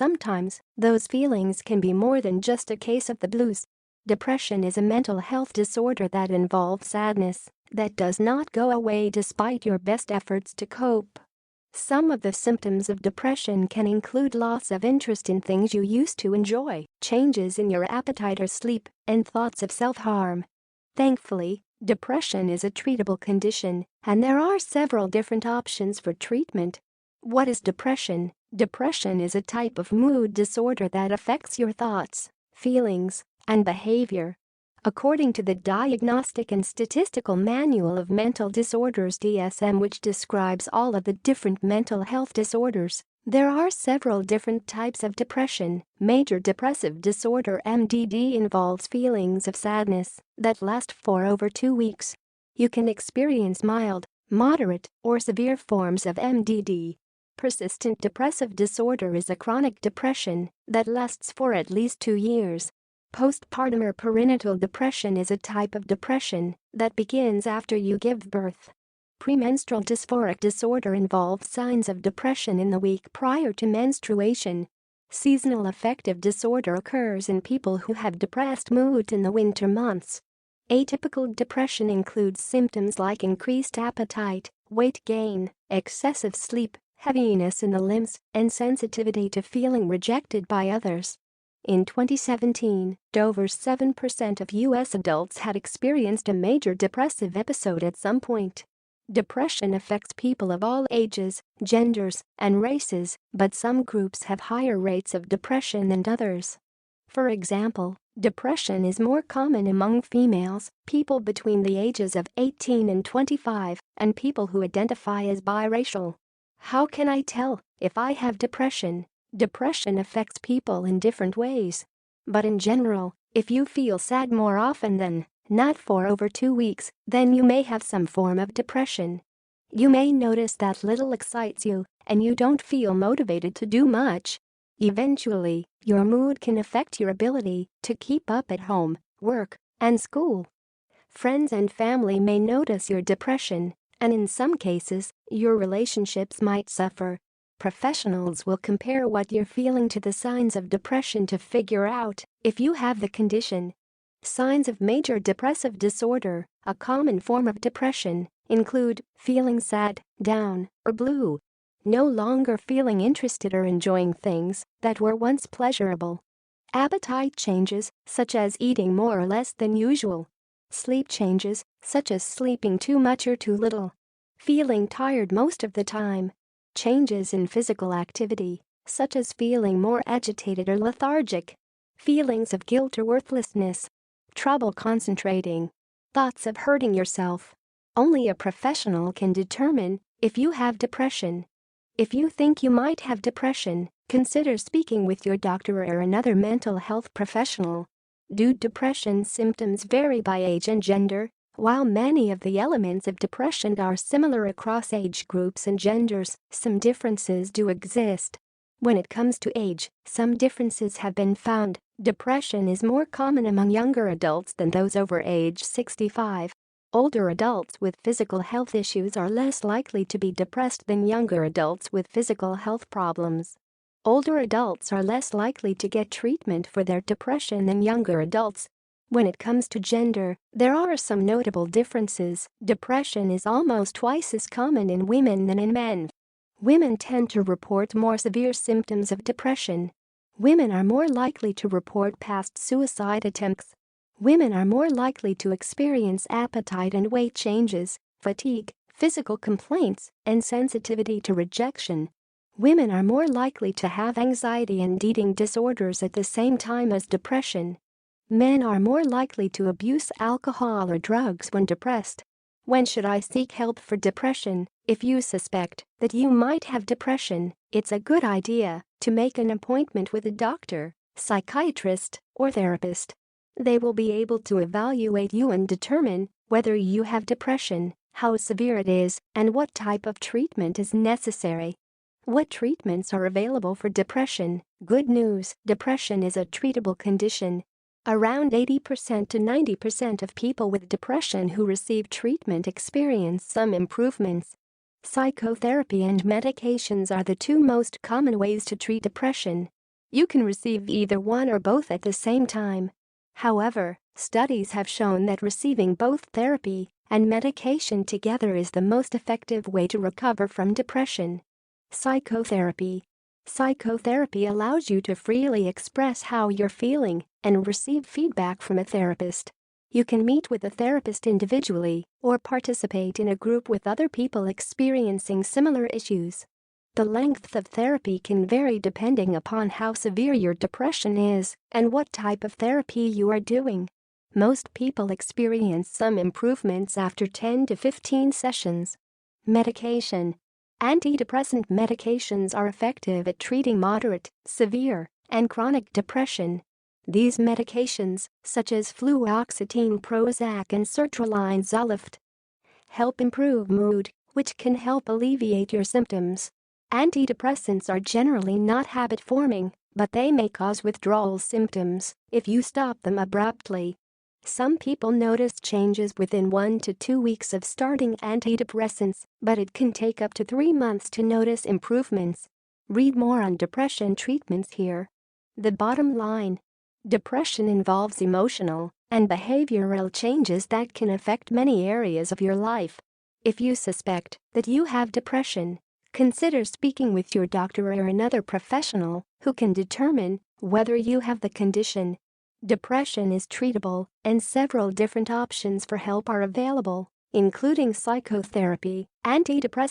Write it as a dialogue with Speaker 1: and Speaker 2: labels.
Speaker 1: sometimes, those feelings can be more than just a case of the blues. Depression is a mental health disorder that involves sadness that does not go away despite your best efforts to cope. Some of the symptoms of depression can include loss of interest in things you used to enjoy, changes in your appetite or sleep, and thoughts of self-harm. Thankfully, depression is a treatable condition, and there are several different options for treatment. What is depression? Depression is a type of mood disorder that affects your thoughts, feelings, and behavior. According to the Diagnostic and Statistical Manual of Mental Disorders (DSM), which describes all of the different mental health disorders, there are several different types of depression. Major depressive disorder (MDD) involves feelings of sadness that last for over 2 weeks. You can experience mild, moderate, or severe forms of MDD. Persistent depressive disorder is a chronic depression that lasts for at least 2 years. Postpartum or perinatal depression is a type of depression that begins after you give birth. Premenstrual dysphoric disorder involves signs of depression in the week prior to menstruation. Seasonal affective disorder occurs in people who have depressed mood in the winter months. Atypical depression includes symptoms like increased appetite, weight gain, excessive sleep, heaviness in the limbs, and sensitivity to feeling rejected by others. In 2017, over 7% of U.S. adults had experienced a major depressive episode at some point. Depression affects people of all ages, genders, and races, but some groups have higher rates of depression than others. For example, depression is more common among females, people between the ages of 18 and 25, and people who identify as biracial. How can I tell if I have depression? Depression affects people in different ways. But in general, if you feel sad more often than not for over 2 weeks, then you may have some form of depression. You may notice that little excites you, and you don't feel motivated to do much. Eventually, your mood can affect your ability to keep up at home, work, and school. Friends and family may notice your depression, and in some cases, your relationships might suffer. Professionals will compare what you're feeling to the signs of depression to figure out if you have the condition. Signs of major depressive disorder, a common form of depression, include feeling sad, down, or blue. No longer feeling interested or enjoying things that were once pleasurable. Appetite changes, such as eating more or less than usual. Sleep changes, such as sleeping too much or too little. Feeling tired most of the time. Changes in physical activity, such as feeling more agitated or lethargic. Feelings of guilt or worthlessness. Trouble concentrating. Thoughts of hurting yourself. Only a professional can determine if you have depression. If you think you might have depression, consider speaking with your doctor or another mental health professional. Do depression symptoms vary by age and gender? While many of the elements of depression are similar across age groups and genders, some differences do exist. When it comes to age, some differences have been found. Depression is more common among younger adults than those over age 65. Older adults with physical health issues are less likely to be depressed than younger adults with physical health problems. Older adults are less likely to get treatment for their depression than younger adults. When it comes to gender, there are some notable differences. Depression is almost twice as common in women than in men. Women tend to report more severe symptoms of depression. Women are more likely to report past suicide attempts. Women are more likely to experience appetite and weight changes, fatigue, physical complaints, and sensitivity to rejection. Women are more likely to have anxiety and eating disorders at the same time as depression. Men are more likely to abuse alcohol or drugs when depressed. When should I seek help for depression? If you suspect that you might have depression, it's a good idea to make an appointment with a doctor, psychiatrist, or therapist. They will be able to evaluate you and determine whether you have depression, how severe it is, and what type of treatment is necessary. What treatments are available for depression? Good news, depression is a treatable condition. Around 80% to 90% of people with depression who receive treatment experience some improvements. Psychotherapy and medications are the two most common ways to treat depression. You can receive either one or both at the same time. However, studies have shown that receiving both therapy and medication together is the most effective way to recover from depression. Psychotherapy. Psychotherapy allows you to freely express how you're feeling and receive feedback from a therapist. You can meet with a therapist individually or participate in a group with other people experiencing similar issues. The length of therapy can vary depending upon how severe your depression is and what type of therapy you are doing. Most people experience some improvements after 10 to 15 sessions. Medication. Antidepressant medications are effective at treating moderate, severe, and chronic depression. These medications, such as fluoxetine, Prozac, and sertraline Zoloft, help improve mood, which can help alleviate your symptoms. Antidepressants are generally not habit-forming, but they may cause withdrawal symptoms if you stop them abruptly. Some people notice changes within 1 to 2 weeks of starting antidepressants, but it can take up to 3 months to notice improvements. Read more on depression treatments here. The bottom line: depression involves emotional and behavioral changes that can affect many areas of your life. If you suspect that you have depression, consider speaking with your doctor or another professional who can determine whether you have the condition. Depression is treatable, and several different options for help are available, including psychotherapy, antidepressants,